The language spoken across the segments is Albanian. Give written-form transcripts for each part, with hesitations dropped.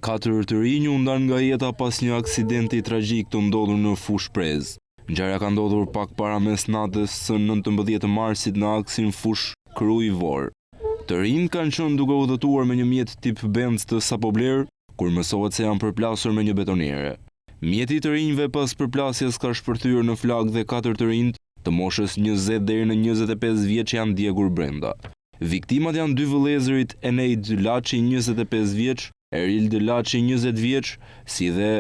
4 të rinj u ndan nga jeta pas një aksidenti tragjik të ndodhur në Fushë Prez. Ngjarja ka ndodhur pak para mesnatës së 19 marsit në aksin Fushë-Krujë-Vor. Të rinjt kanë qenë duke udhëtuar me një mjet tip Benz të sapobler, kur mësohet se janë përplasur me një betoniere. Mjeti i të rinjve pas përplasjes ka shpërthyer në flak dhe 4 të rinjt të moshës 20 deri në 25 vjeç janë djegur brenda. Viktimat janë 2 vëllezërit Enejd Laçi 25 vjeç, Eril Laçi 20 vjeç, si dhe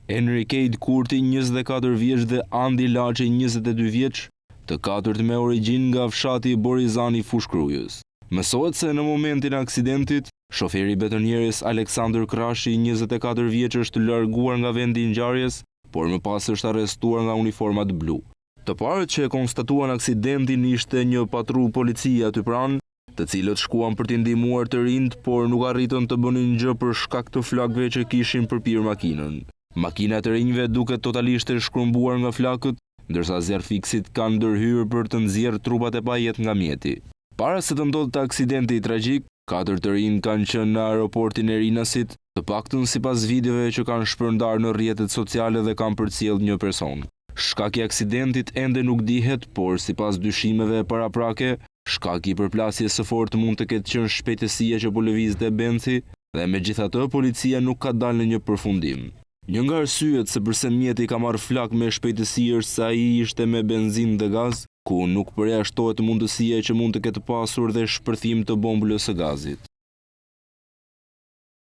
Enrikejd Kurti 24 vjeç dhe Andi Laçi 22 vjeç, të 4 me origjinë nga fshati Borizani Fushë Krujës. Mësohet se në momentin e aksidentit, shoferi i betonieres Aleksandër Krashi 24 vjeç është larguar nga vendi i ngjarjes, por më pas është arrestuar nga uniformat blu. Të parët që e konstatuan aksidentin ishte një patrull policie aty pranë, të cilët shkuan për t'i ndihmuar të rinjt, por nuk arritën të bënin gjë për shkak të flakëve që kishin përpir makinën. Makina e të rinjve duket totalisht e shkrumbuar nga flakët, ndërsa zjarrfiksit kanë ndërhyrë për të nxjerrë trupat e pajet nga mjeti. Para se të ndodhte aksidenti tragjik, 4 të rinj kanë qenë në aeroportin e Rinasit, të paktën sipas videove që kanë shpërndar në rrjetet sociale dhe kanë përcjellë një person. Shkaki i aksidentit ende nuk dihet, por sipas dyshimeve paraprake, shkaki i përplasjes së fortë mund të ketë qenë shpejtësia që po lëvizte Benzi, dhe megjithatë policia nuk ka dalë në një përfundim. Një nga arsyet se pse mjeti ka marrë flak me shpejtësi është se ai ishte me benzinë dhe gaz, ku nuk përjashtohet mundësia që mund të ketë pasur dhe shpërthim të bombulës së gazit.